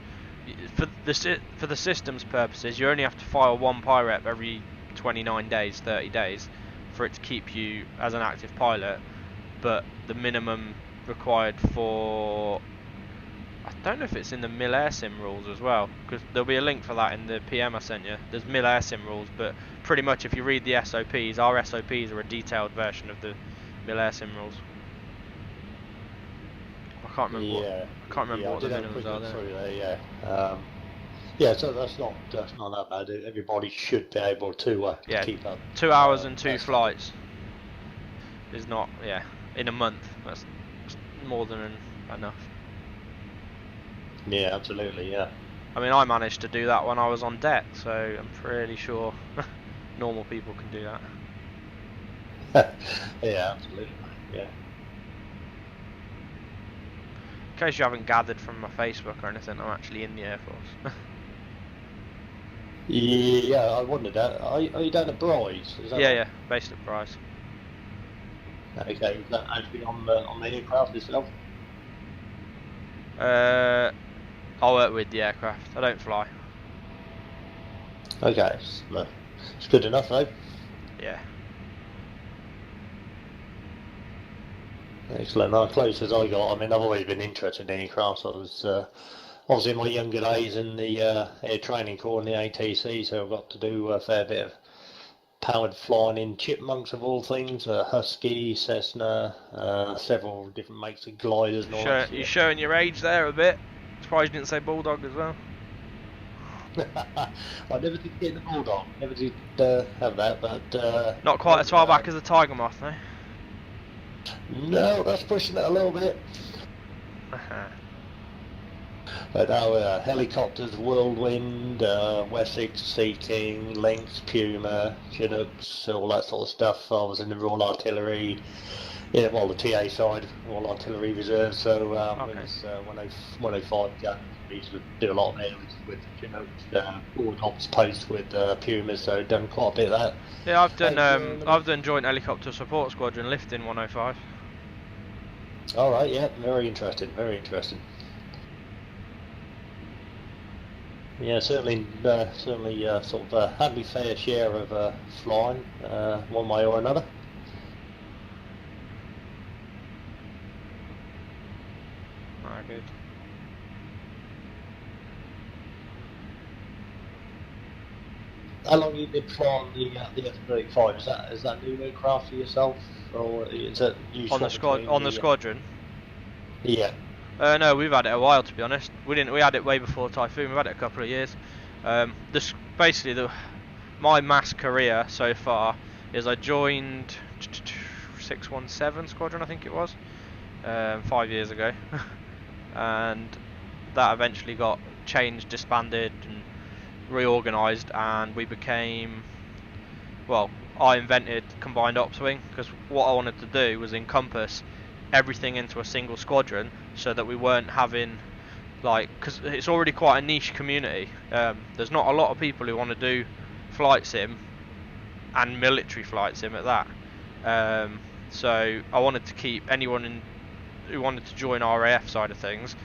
for the system's purposes. You only have to file one PIREP every 29 days, 30 days for it to keep you as an active pilot, but the minimum required for, I don't know if it's in the Mil Air Sim rules as well, because there'll be a link for that in the PM I sent you. There's Mil Air Sim rules, but pretty much if you read the SOPs, our SOPs are a detailed version of the Mil Air Sim rules. I can't remember what the minimums are there. Yeah, so that's not that bad. Everybody should be able to keep up. 2 hours and 2 flights is not, in a month. That's more than enough. Yeah, absolutely, yeah. I mean, I managed to do that when I was on deck, so I'm pretty sure normal people can do that. Yeah, absolutely, yeah. In case you haven't gathered from my Facebook or anything, I'm actually in the Air Force. Yeah, I wondered that. Are you down at Bryce? Yeah, based at Bryce. Okay, is that actually on the aircraft itself? I work with the aircraft. I don't fly. Okay, it's good enough, though. Yeah. Excellent. How close as I got. I mean, I've always been interested in aircraft. I was obviously in my younger days in the Air Training Corps and the ATC, so I've got to do a fair bit of powered flying in chipmunks of all things, Husky, Cessna, several different makes of gliders and all that. You're showing your age there a bit. Surprised you didn't say Bulldog as well. I never did get the Bulldog, never did have that, but... Not quite as far back as the Tiger Moth, no? No, that's pushing it a little bit. But now helicopters, Whirlwind, Wessex, Sea King, Lynx, Puma, Chinooks, all that sort of stuff. I was in the Royal Artillery, yeah, well, the TA side, Royal Artillery Reserve, so Okay. it was 105 guns. We used to do a lot of areas with Chinooks, forward ops posts with Pumas, so done quite a bit of that. Yeah, I've done Joint Helicopter Support Squadron lifting 105. Alright, yeah, very interesting, very interesting. Yeah, certainly sort of had my fair share of flying, one way or another. Ah, good. How long have you been flying the F-35? Is that new aircraft for yourself, or is it you On the squadron? Yeah. No, we've had it a while, to be honest. We had it way before Typhoon. We've had it a couple of years. My mass career so far is I joined 617 Squadron, I think it was, 5 years ago, and that eventually got changed, disbanded, and reorganised, and we became, well, I invented combined ops wing, because what I wanted to do was encompass everything into a single squadron, so that we weren't having, like, because it's already quite a niche community. There's not a lot of people who want to do flight sim and military flight sim at that. So I wanted to keep anyone who wanted to join RAF side of things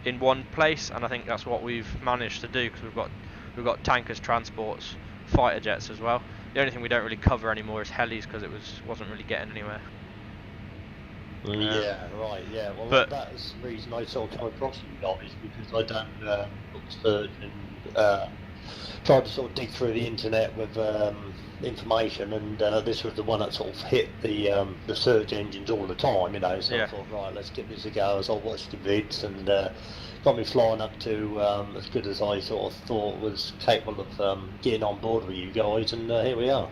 in one place, and I think that's what we've managed to do, because we've got tankers, transports, fighter jets as well. The only thing we don't really cover anymore is helis, because it wasn't really getting anywhere. Yeah, right, yeah. Well, but that's the reason I sort of come across you guys, because I done search and tried to sort of dig through the internet with information, and this was the one that sort of hit the search engines all the time, you know. So yeah. I thought, right, let's give this a go. So I watched the vids and got me flying up to as good as I sort of thought was capable of getting on board with you guys, and here we are.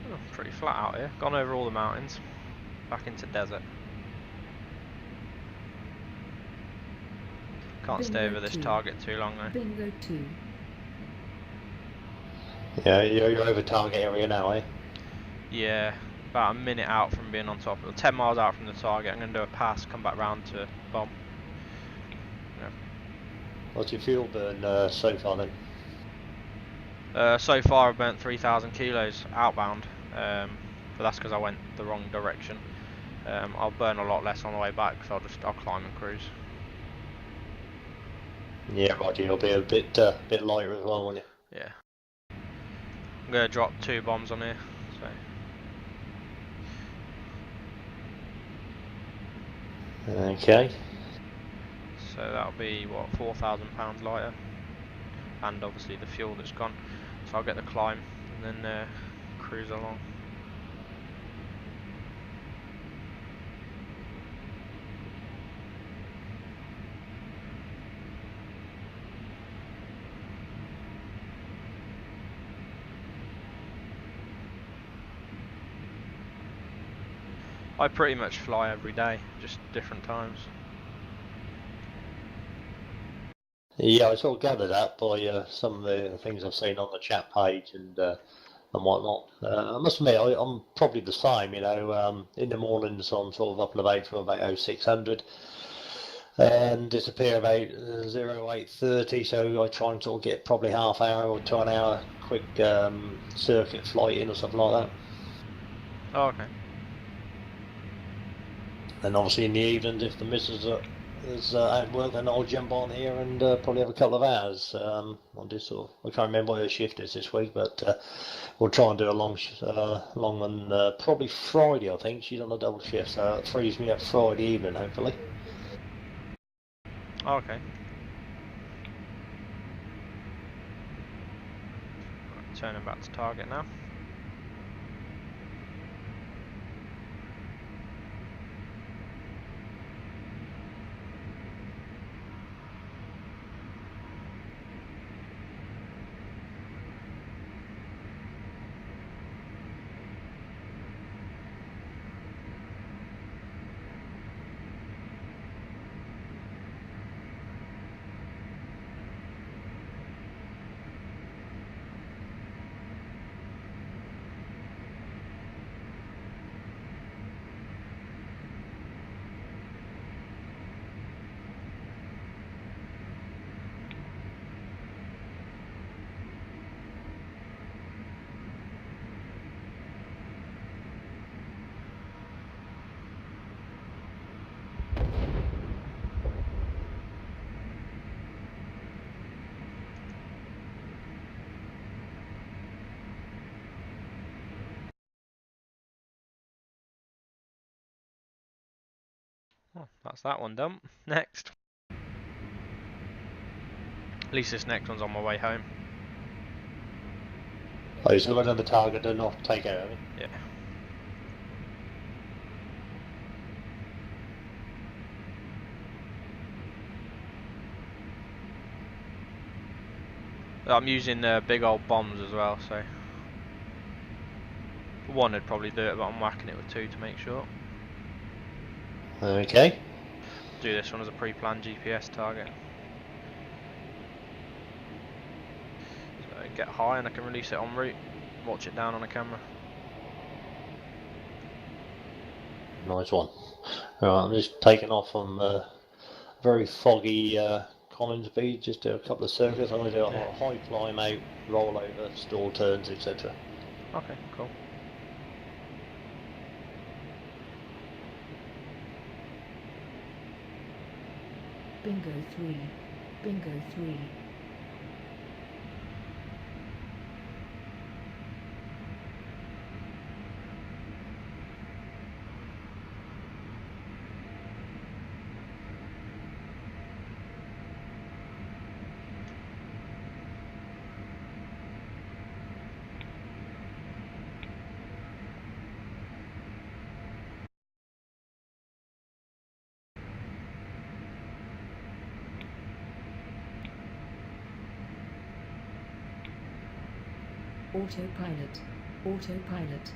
Oh, pretty flat out here. Gone over all the mountains, back into desert. Can't stay over this target too long though. Bingo 2. Yeah, you're over target area now, eh? Yeah, about a minute out from being on top, 10 miles out from the target. I'm going to do a pass, come back round to bomb. Yeah. What's your fuel burn so far then? So far I've burnt 3,000 kilos outbound, but that's because I went the wrong direction. I'll burn a lot less on the way back, because I'll climb and cruise. Yeah, right, you'll be a bit lighter as well, won't you? Yeah. I'm going to drop 2 bombs on here. So. Okay. So that'll be, what, £4,000 lighter, and obviously the fuel that's gone. So I'll get the climb and then cruise along. I pretty much fly every day, just different times. Yeah, I sort of gathered that by some of the things I've seen on the chat page and whatnot. I must admit, I'm probably the same. You know, in the mornings I'm sort of up and about from about 0600 and disappear about 0830. So I try and sort of get probably half hour or to an hour quick circuit flight in or something like that. Oh, okay. And obviously in the evenings, if the missus is at work, then I'll jump on here and probably have a couple of hours. I'll do sort of, I can't remember what her shift is this week, but we'll try and do a long one, probably Friday, I think. She's on a double shift, so it frees me up Friday evening, hopefully. Oh, okay. Right, turning back to target now. Oh, that's that one done. Next. At least this next one's on my way home. Oh, so another target to not take out of it. Yeah. I'm using big old bombs as well, so one would probably do it, but I'm whacking it with two to make sure. Okay. Do this one as a pre-planned GPS target. So get high and I can release it en route. Watch it down on a camera. Nice one. Alright, I'm just taking off from very foggy Collins Beach, just do a couple of circuits. I'm going to do a high climb out, roll over, stall turns, etc. Okay, cool. Bingo 3. Bingo 3. Autopilot. Autopilot.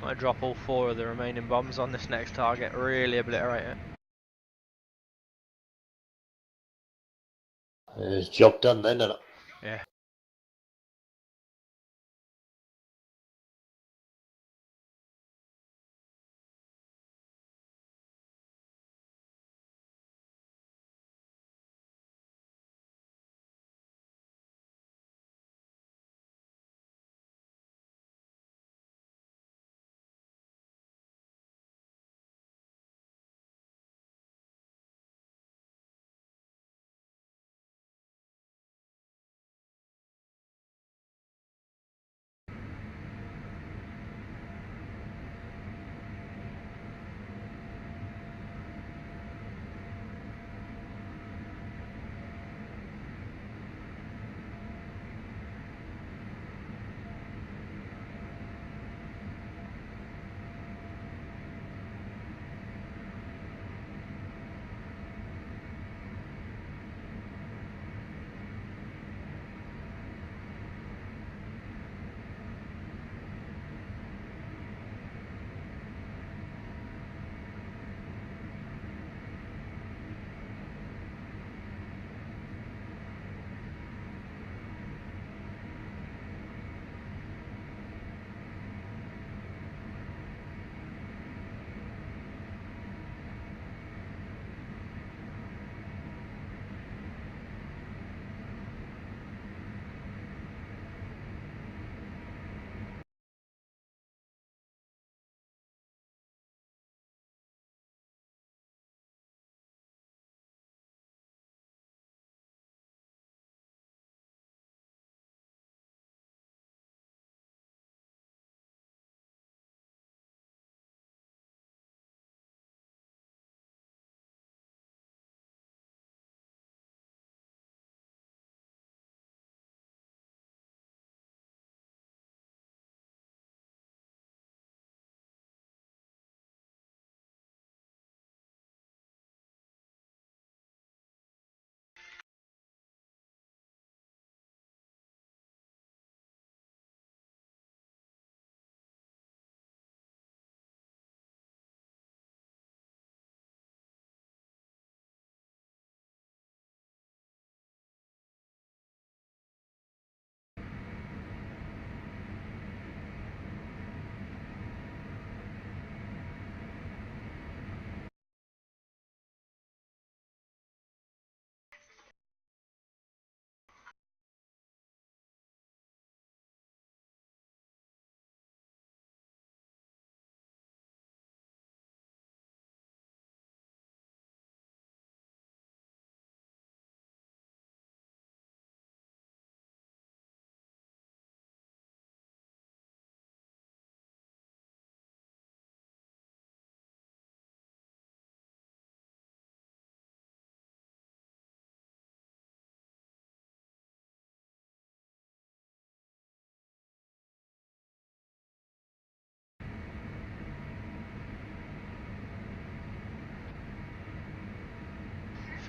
I drop all 4 of the remaining bombs on this next target, really obliterate it. It's job done then, isn't it? Yeah.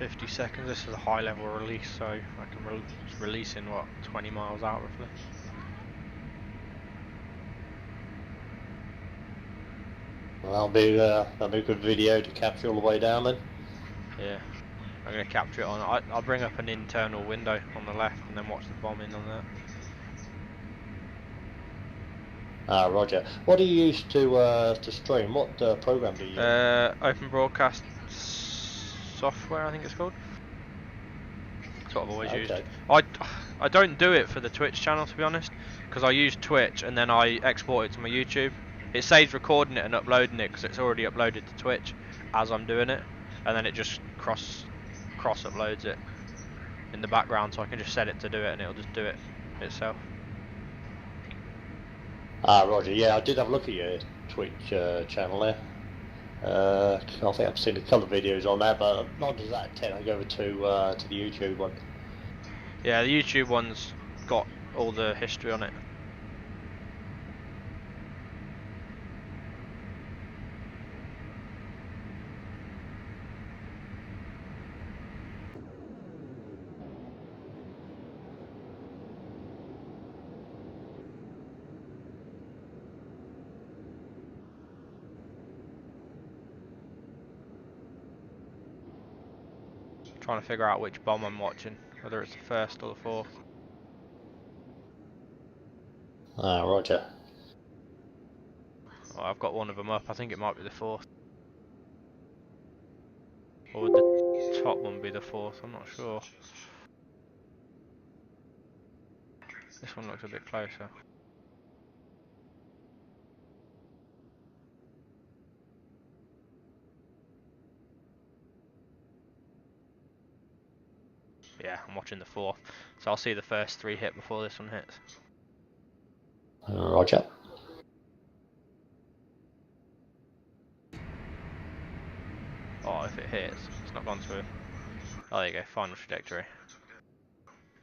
50 seconds. This is a high level release, so I can release in what, 20 miles out roughly. Well, that'll be a good video to capture all the way down then. Yeah, I'm going to capture it on. I'll bring up an internal window on the left and then watch the bombing on that. Ah, Roger. What do you use to stream? What program do you use? Open broadcast software, I think it's called. That's what I've always used. Okay. I don't do it for the Twitch channel, to be honest, because I use Twitch and then I export it to my YouTube. It saves recording it and uploading it because it's already uploaded to Twitch as I'm doing it, and then it just cross uploads it in the background, so I can just set it to do it and it'll just do it itself. Ah, Roger. Yeah, I did have a look at your Twitch channel there. I think I've seen a couple of videos on that, but not as that 10. I go over to the YouTube one. Yeah, the YouTube one's got all the history on it. Trying to figure out which bomb I'm watching, whether it's the first or the fourth. Ah, Roger. Oh, I've got one of them up. I think it might be the fourth. Or would the top one be the fourth? I'm not sure. This one looks a bit closer. Yeah, I'm watching the fourth. So I'll see the first three hit before this one hits. Roger. Oh, if it hits, it's not gone through. Oh, there you go, final trajectory.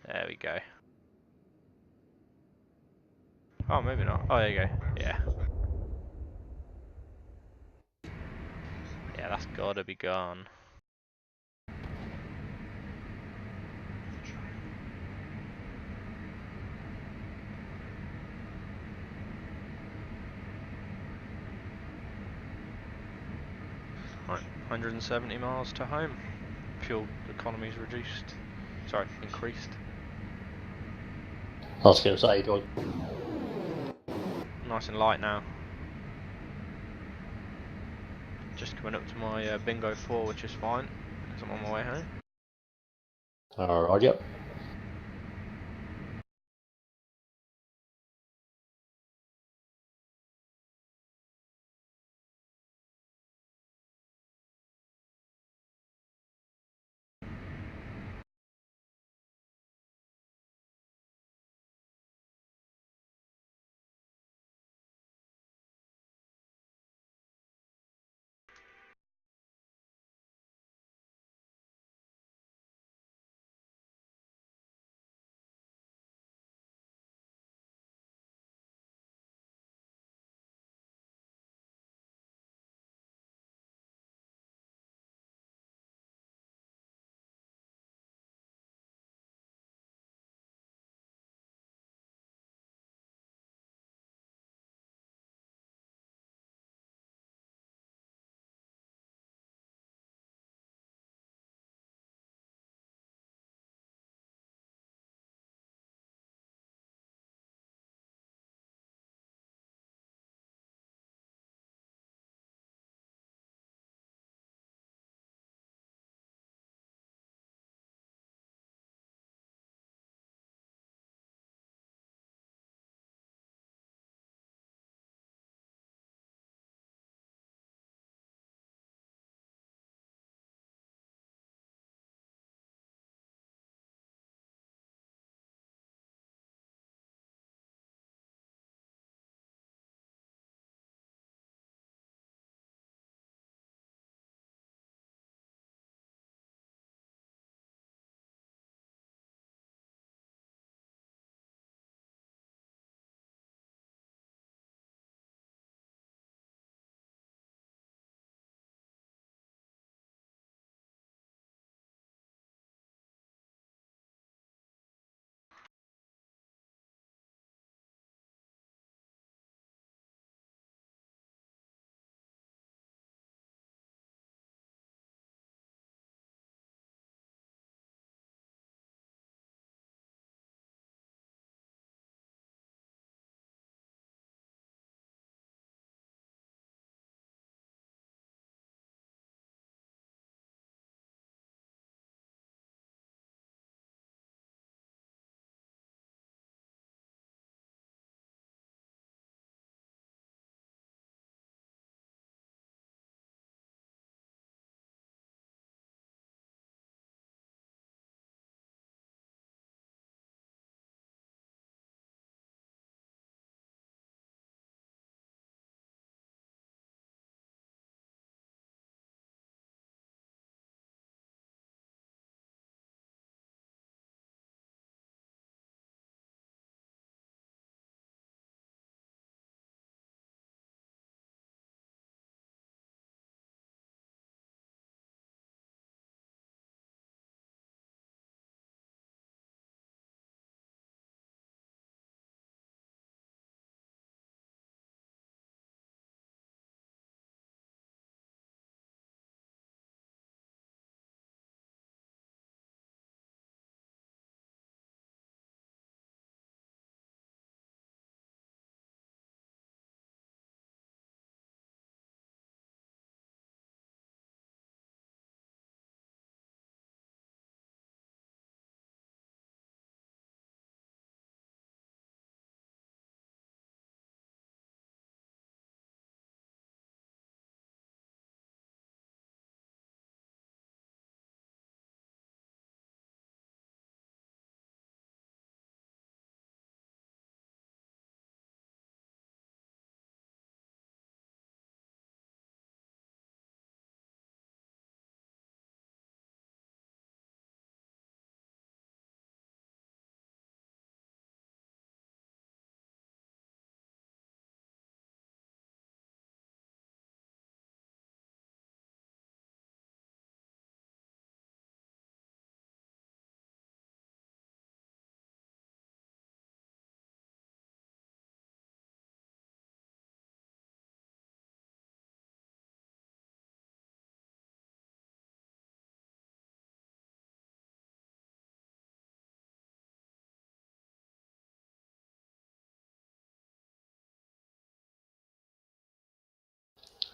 There we go. Oh, maybe not. Oh, there you go. Yeah. Yeah, that's gotta be gone. Right, 170 miles to home. Fuel economy's reduced. Sorry, increased. I was going to say, Nice and light now. Just coming up to my bingo 4, which is fine, because I'm on my way home. Roger.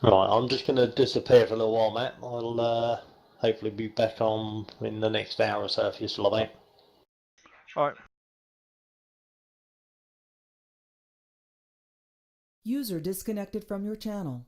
Right, I'm just going to disappear for a little while, Matt. I'll hopefully be back on in the next hour or so if you're still about. Alright. User disconnected from your channel.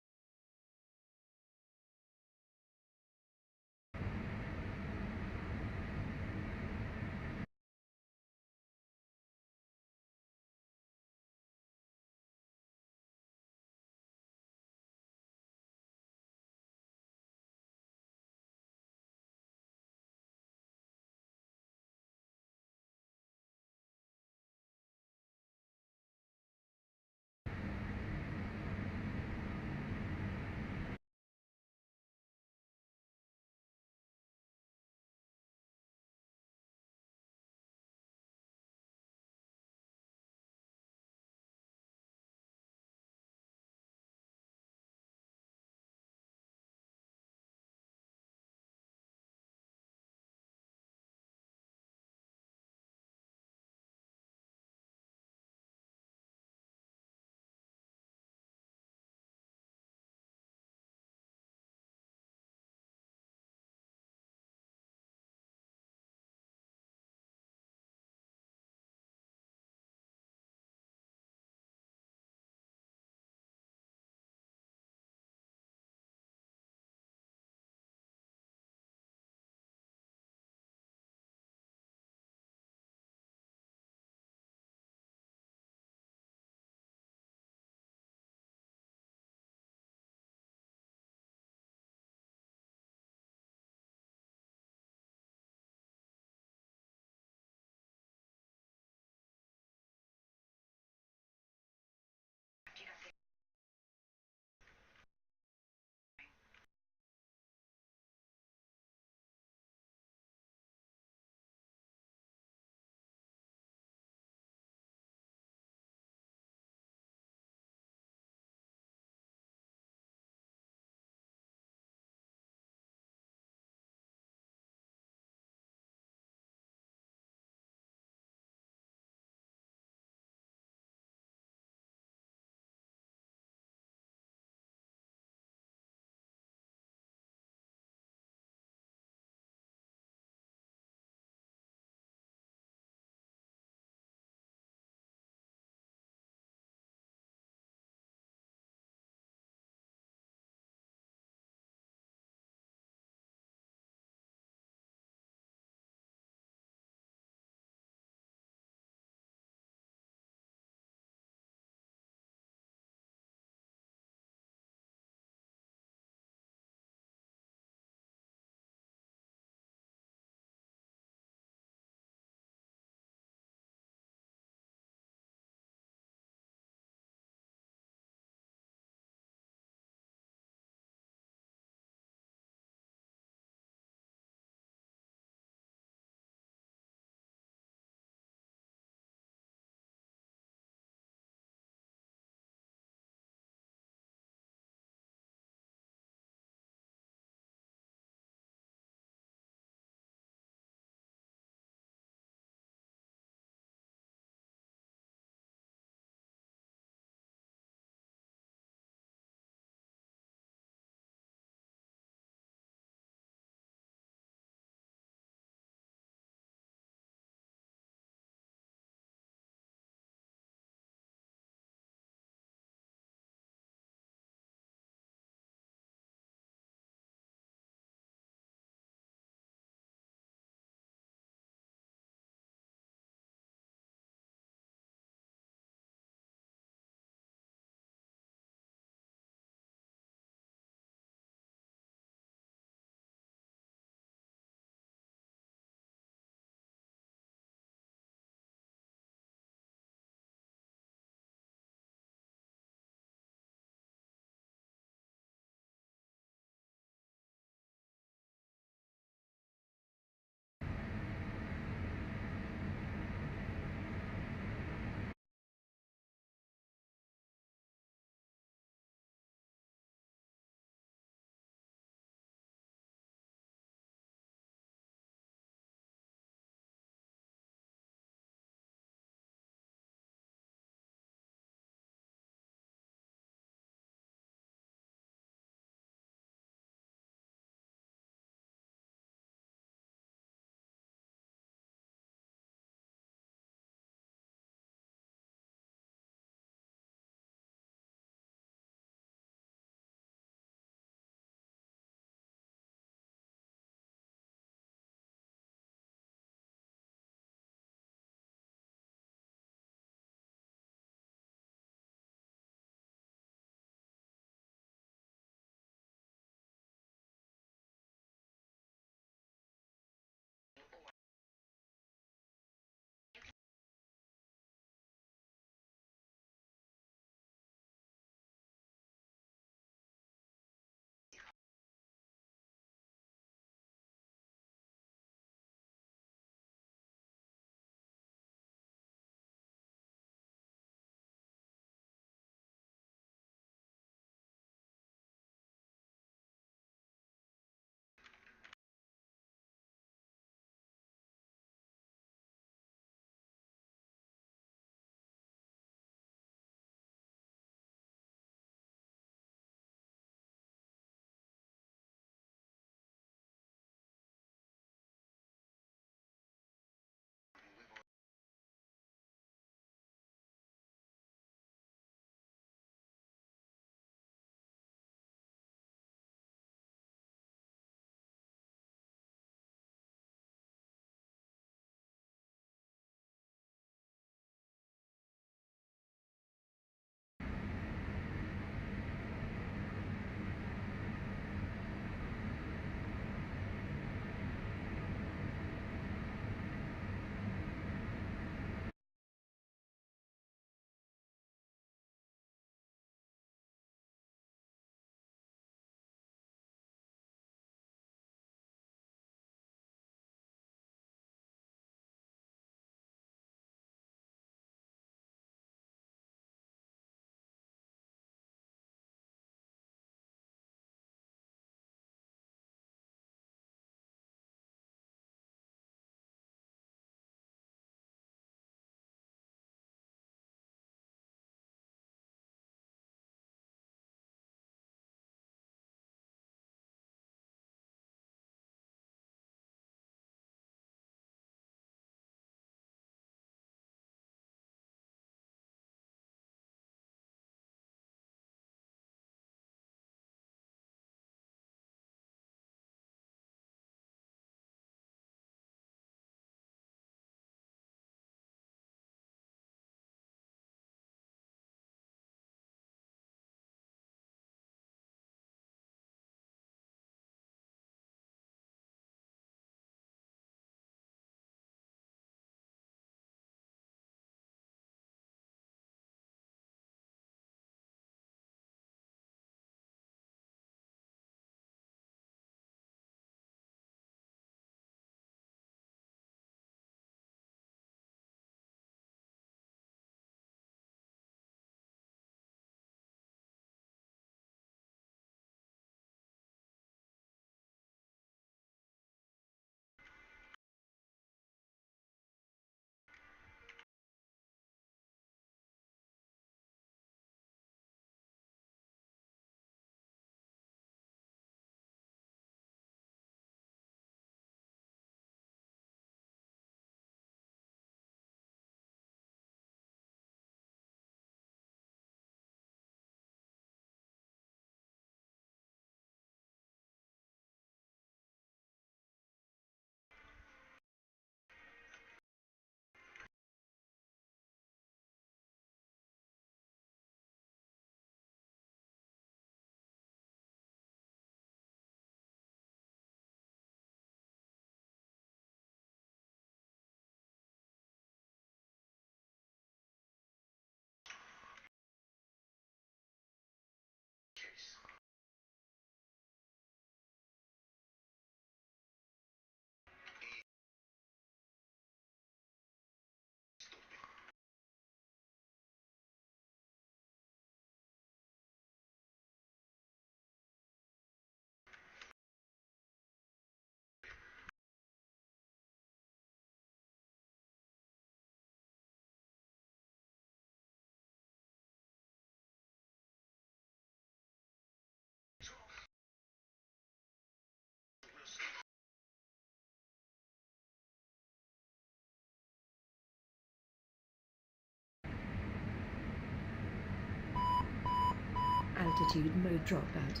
Altitude mode dropout.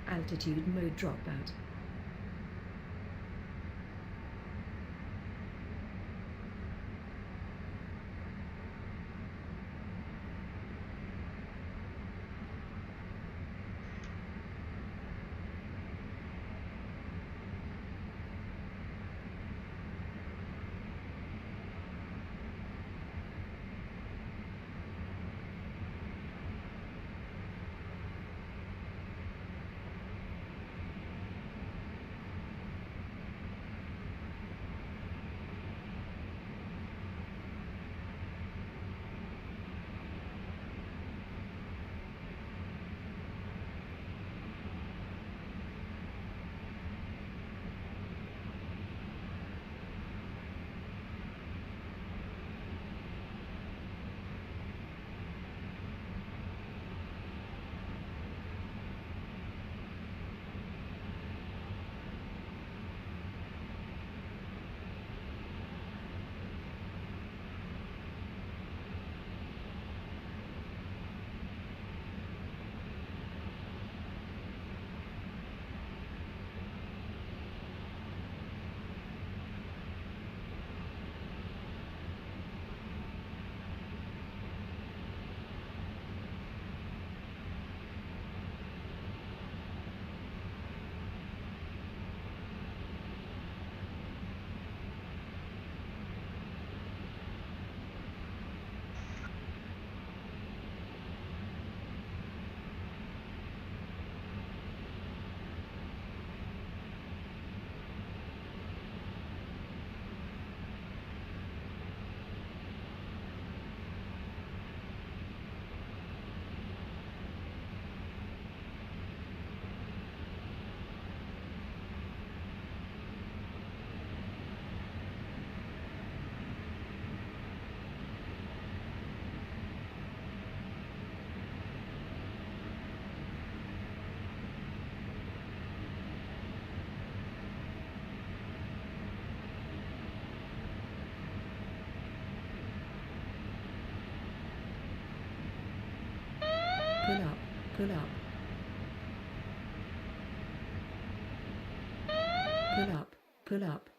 Altitude mode dropout. Pull up, pull up. Pull up, pull up.